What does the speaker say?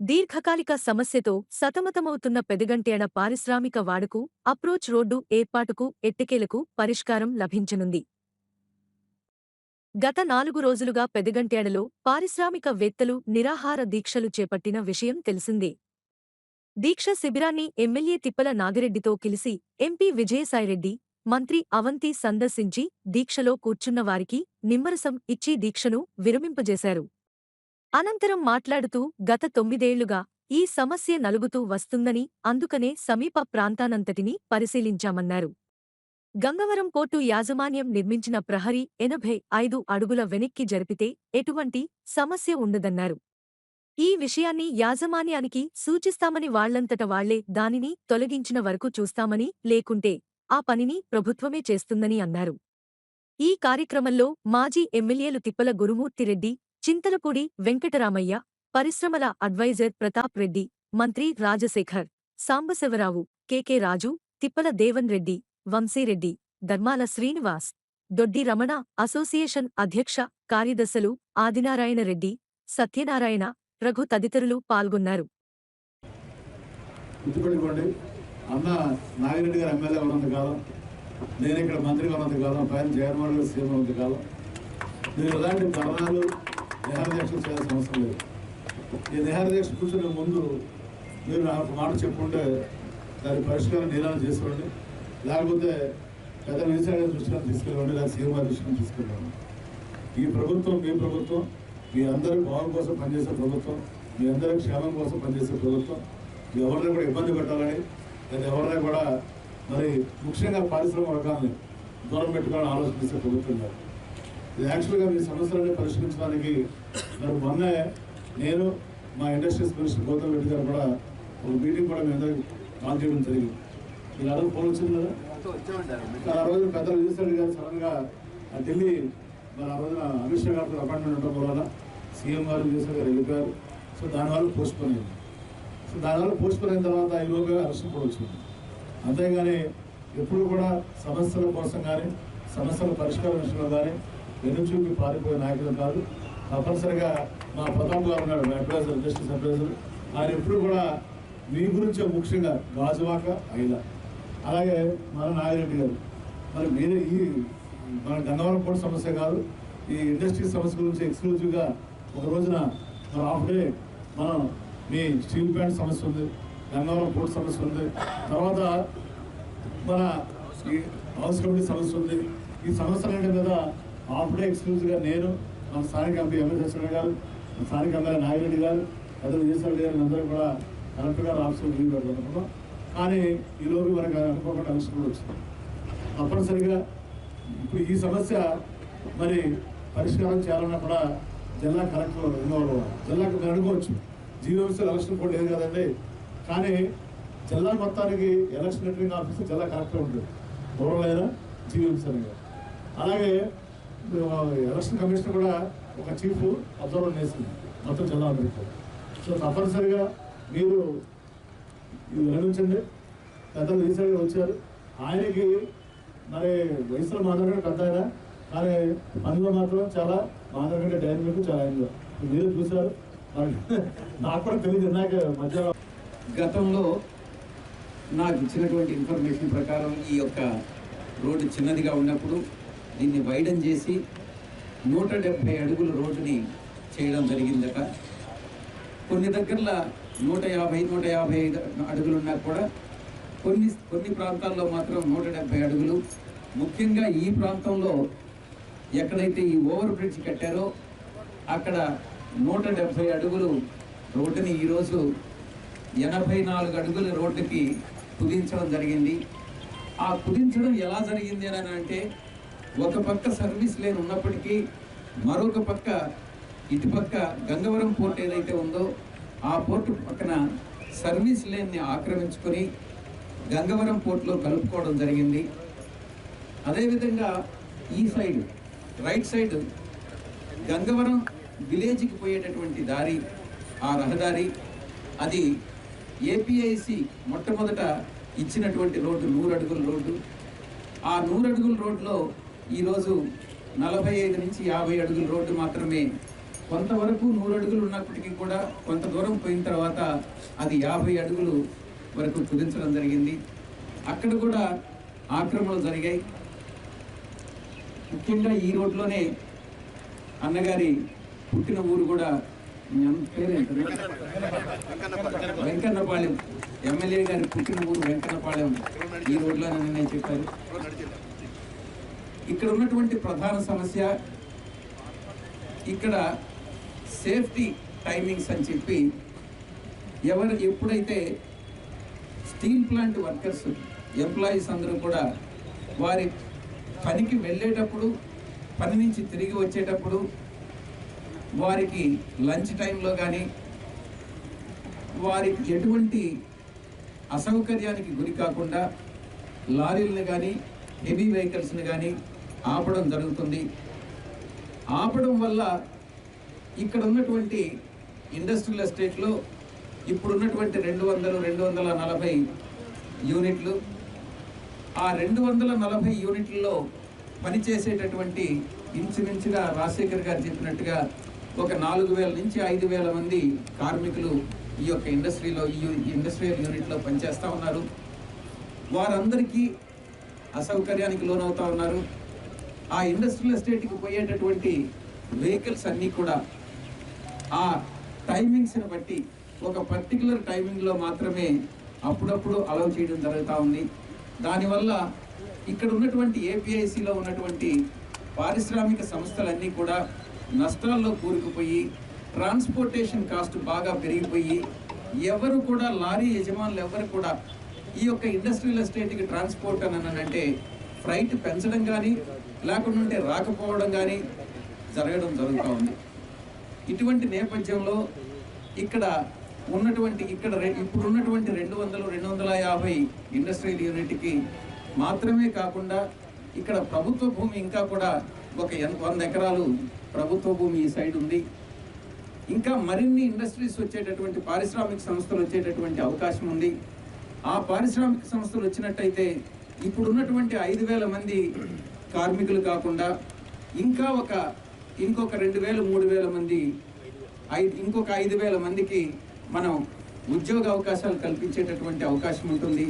దీర్ఘకాలిక సమస్యతో సతమతమవుతున్న పెదగంట్యాడ పారిశ్రామిక వాడకు అప్రోచ్ రోడ్డు ఏర్పాటుకు ఎట్టకేలకు పరిష్కారం లభించనుంది. గత 4 రోజులుగా పెదగంట్యాడలో పారిశ్రామికవేత్తలు నిరాహార దీక్షలు చేపట్టిన విషయం తెలిసిందే. దీక్ష శిబిరాన్ని ఎమ్మెల్యే తిప్పల నాగిరెడ్డితో కలిసి ఎంపీ విజయసాయిరెడ్డి, మంత్రి అవంతి సందర్శించి దీక్షలో కూర్చున్న వారికి నిమ్మరసం ఇచ్చి దీక్షను విరమింపజేశారు. అనంతరం మాట్లాడుతూ గత 9 ఏళ్లుగా ఈ సమస్య నలుగుతూ వస్తుందని, అందుకనే సమీప ప్రాంతానంతటినీ పరిశీలించామన్నారు. గంగవరం పోర్టు యాజమాన్యం నిర్మించిన ప్రహరీ 85 అడుగుల వెనక్కి జరిపితే ఎటువంటి సమస్య ఉండదన్నారు. ఈ విషయాన్ని యాజమాన్యానికి సూచిస్తామని వాళ్లంతట వాళ్లే దానిని తొలగించిన వరకు చూస్తామని, లేకుంటే ఆ పనిని ప్రభుత్వమే చేస్తుందని అన్నారు. ఈ కార్యక్రమంలో మాజీ ఎమ్మెల్యేలు తిప్పల గురుమూర్తిరెడ్డి, చింతలపూడి వెంకటరామయ్య, పరిశ్రమల అడ్వైజర్ ప్రతాప్ రెడ్డి, మంత్రి రాజశేఖర్, సాంబశివరావు, కె రాజు, తిప్పల దేవన్ రెడ్డి, వంశీరెడ్డి, ధర్మాల శ్రీనివాస్, దొడ్డి రమణ, అసోసియేషన్ అధ్యక్ష కార్యదర్శులు ఆదినారాయణ రెడ్డి, సత్యనారాయణ, రఘు తదితరులు పాల్గొన్నారు. అన్న నాగిరెడ్డి గారు ఎమ్మెల్యే ఉన్నంత కాలం, నేను ఇక్కడ మంత్రిగా ఉన్నంత కాలం, పైన జగన్మోహన్ గారు సీఎం ఉన్నంత కాలం మీరు ఎలాంటి ధర్నాలు నిహారదీక్షలు చేయాల్సిన అవసరం లేదు. ఈ నిహారదీక్ష కూర్చునే ముందు మీరు నాకు మాట చెప్పుకుంటే దాని పరిష్కారం నిరాళం చేసుకోండి, లేకపోతే పెద్ద విజయసాయి దృష్టిలో తీసుకెళ్ళండి, లేదా సీఎం గారి దృష్టిని తీసుకెళ్ళండి. ఈ ప్రభుత్వం మీ ప్రభుత్వం, మీ అందరి బాగు కోసం పనిచేసే ప్రభుత్వం, మీ అందరి క్షేమం కోసం పనిచేసే ప్రభుత్వం. ఎవరిని కూడా ఇబ్బంది పెట్టాలని, లేదా ఎవరిని కూడా మరి ముఖ్యంగా పారిశ్రామిక వర్గాన్ని దూరం పెట్టుకోవాలని ఆలోచన చేసే ప్రభుత్వం కాదు. ఇది యాక్చువల్గా మీ సమస్యలన్నీ పరిష్కరించడానికి మరి మొన్నే నేను మా ఇండస్ట్రీస్ మినిస్టర్ గౌతమ్ రెడ్డి గారు కూడా ఒక మీటింగ్ కూడా మీ అందరికి కాల్ చేయడం జరిగింది. మీరు అడుగు ఫోన్ వచ్చింది కదా. ఆ రోజు పెద్దలు విజయసాయి గారు సడన్గా ఢిల్లీ మరి ఆ రోజున అమిత్ షా గారితో అపాయింట్మెంట్ ఉండడం వల్ల సీఎం గారు విజయసాయి గారు వెళ్ళిపోయారు. సో దానివల్ల పోస్ట్పోన్ అయింది. సో దానివల్ల పోస్ట్పోన్ అయిన తర్వాత ఈలోగా అరెస్ట్ కూడా వచ్చింది. అంతేగాని ఎప్పుడు కూడా సమస్యల కోసం కానీ సమస్యల పరిష్కారం విషయంలో కానీ వెనుచూపి పారిపోయే నాయకులు కాదు. తప్పనిసరిగా మా ప్రతాప్ గారు ఉన్నాడు, మా అడ్వైజర్, జస్టిస్ అడ్వైజర్. ఆయన ఎప్పుడు కూడా మీ గురించే, ముఖ్యంగా గాజువాక అయిలా, అలాగే మన నాగిరెడ్డి గారు మరి మీరే ఈ మన గంగవరం పోర్టు సమస్య కాదు, ఈ ఇండస్ట్రీ సమస్య గురించి ఎక్స్క్లూజివ్గా ఒక రోజున మన హాఫ్ డే మనం మీ స్టీల్ ప్లాంట్ సమస్య ఉంది, గంగవరం పోర్టు సమస్య ఉంది, తర్వాత మన ఈ హౌస్ కమిటీ సమస్య ఉంది. ఈ సమస్యలన్నింటి మీద హాఫ్ డే ఎక్స్క్లూజివ్గా నేను, మన స్థానిక ఎంపీ ఎంఎస్ గారు, స్థానిక ఎమ్మెల్యే నాగిరెడ్డి గారు, పెద్దలు విజయసాయి గారు అందరూ కూడా కలెక్టర్ గారు ఆఫీసులో లీవ్ పెడతాం. కానీ ఈలోపు మనకు అనుకోకుండా అవసరం కూడా వచ్చింది. తప్పనిసరిగా ఇప్పుడు ఈ సమస్య మరి పరిష్కారం చేయాలన్నా కూడా జిల్లా కలెక్టర్ ఇన్వాల్వ్ అవ్వాలి. జిల్లాకు మీరు అనుకోవచ్చు జీవోఎంసీ ఎలక్షన్ కూడా లేదు కదండి, కానీ జిల్లా మొత్తానికి ఎలక్షన్ రిటర్నింగ్ ఆఫీసర్ జిల్లా కలెక్టర్ ఉంటుంది, ఎవరైనా జీవోఎంసీ అని. అలాగే ఎలక్షన్ కమిషనర్ కూడా ఒక చీఫ్ అబ్జర్వర్ వేసింది మొత్తం జిల్లా అందరికీ. సో తప్పనిసరిగా మీరు ఇది విరమించండి. పెద్దలు రీసెంట్గా వచ్చారు, ఆయనకి మరి వయసులో మాత్రమే పెద్ద ఆయన, కానీ పనిలో మాత్రం చాలా మాత్రమే డైనమిక్, చాలా ఆయనలో మీరు చూశారు. నాకు కూడా తెలియదు ఇందాక మధ్య గతంలో నాకు ఇచ్చినటువంటి ఇన్ఫర్మేషన్ ప్రకారం ఈ యొక్క రోడ్డు చిన్నదిగా ఉన్నప్పుడు దీన్ని వైడన్ చేసి 170 అడుగుల రోడ్డుని చేయడం జరిగిందట. కొన్ని దగ్గరలో 150 అడుగులు ఉన్నా కూడా కొన్ని ప్రాంతాల్లో మాత్రం 170 అడుగులు. ముఖ్యంగా ఈ ప్రాంతంలో ఎక్కడైతే ఈ ఓవర్ బ్రిడ్జ్ కట్టారో అక్కడ 170 అడుగులు రోడ్డుని ఈరోజు 84 అడుగుల రోడ్డుకి కుదించడం జరిగింది. ఆ కుదించడం ఎలా జరిగింది అని అంటే, ఒక పక్క సర్వీస్ లేన్ ఉన్నప్పటికీ మరొక పక్క ఇటుపక్క గంగవరం పోర్ట్ ఏదైతే ఉందో ఆ పోర్టు పక్కన సర్వీస్ లేన్ని ఆక్రమించుకొని గంగవరం పోర్టులో కలుపుకోవడం జరిగింది. అదేవిధంగా ఈ సైడ్ రైట్ సైడ్ గంగవరం విలేజ్కి పోయేటటువంటి దారి, ఆ రహదారి అది ఏపీఐసి మొట్టమొదట ఇచ్చినటువంటి రోడ్డు 100 అడుగుల రోడ్డు. ఆ 100 అడుగుల రోడ్లో ఈరోజు 45 నుంచి 50 అడుగుల రోడ్డు మాత్రమే కొంతవరకు 100 అడుగులు ఉన్నప్పటికీ కూడా కొంత దూరం పోయిన తర్వాత అది 50 అడుగులు వరకు కుదించడం జరిగింది. అక్కడ కూడా ఆక్రమణలు జరిగాయి. ముఖ్యంగా ఈ రోడ్లోనే అన్నగారి పుట్టిన ఊరు కూడా పేరేంటారు, వెంకన్నపాలెం. ఎమ్మెల్యే గారి పుట్టిన ఊరు వెంకన్నపాలెం ఈ రోడ్లోనే చెప్పారు. ఇక్కడ ఉన్నటువంటి ప్రధాన సమస్య ఇక్కడ సేఫ్టీ టైమింగ్స్ అని చెప్పి ఎప్పుడైతే స్టీల్ ప్లాంట్ వర్కర్స్ ఎంప్లాయీస్ అందరూ కూడా వారి పనికి వెళ్ళేటప్పుడు, పని నుంచి తిరిగి వచ్చేటప్పుడు వారికి లంచ్ టైంలో కానీ వారికి ఎటువంటి అసౌకర్యానికి గురి కాకుండా లారీలను కానీ హెవీ వెహికల్స్ని కానీ ఆపడం జరుగుతుంది. ఆపడం వల్ల ఇక్కడ ఉన్నటువంటి ఇండస్ట్రియల్ ఎస్టేట్లో ఇప్పుడున్నటువంటి 240 యూనిట్లు, ఆ 240 యూనిట్లలో పనిచేసేటటువంటి ఇంచుమించుగా రాజశేఖర్ గారు చెప్పినట్టుగా ఒక 4000 నుంచి 5000 మంది కార్మికులు ఈ యొక్క ఇండస్ట్రీలో, ఈ ఇండస్ట్రియల్ యూనిట్లో పనిచేస్తూ ఉన్నారు. వారందరికీ అసౌకర్యానికి లోనవుతూ ఉన్నారు. ఆ ఇండస్ట్రియల్ ఎస్టేట్కి పోయేటటువంటి వెహికల్స్ అన్నీ కూడా ఆ టైమింగ్స్ని బట్టి ఒక పర్టికులర్ టైమింగ్లో మాత్రమే అప్పుడప్పుడు అలౌ చేయడం జరుగుతూ ఉంది. దానివల్ల ఇక్కడ ఉన్నటువంటి ఏపీఐసిలో ఉన్నటువంటి పారిశ్రామిక సంస్థలన్నీ కూడా నష్టాల్లో కూరుకుపోయి ట్రాన్స్పోర్టేషన్ కాస్ట్ బాగా పెరిగిపోయి ఎవరు కూడా లారీ యజమానులు ఎవరు కూడా ఈ యొక్క ఇండస్ట్రియల్ ఎస్టేట్కి ట్రాన్స్పోర్ట్ అంటే ఫ్రైట్ పెంచడం కానీ లేకుంటే రాకపోవడం కానీ జరగడం జరుగుతూ ఉంది. ఇటువంటి నేపథ్యంలో ఇక్కడ ఇప్పుడు ఉన్నటువంటి 200-250 ఇండస్ట్రియల్ యూనిట్కి మాత్రమే కాకుండా ఇక్కడ ప్రభుత్వ భూమి ఇంకా కూడా ఒక 100 ఎకరాలు ప్రభుత్వ భూమి ఈ సైడ్ ఉంది. ఇంకా మరిన్ని ఇండస్ట్రీస్ వచ్చేటటువంటి పారిశ్రామిక సంస్థలు వచ్చేటటువంటి అవకాశం ఉంది. ఆ పారిశ్రామిక సంస్థలు వచ్చినట్టయితే ఇప్పుడున్నటువంటి 5000 మంది కార్మికులు కాకుండా ఇంకొక 2000-3000 మంది, ఇంకొక 5000 మందికి మనం ఉద్యోగ అవకాశాలు కల్పించేటటువంటి అవకాశం ఉంటుంది.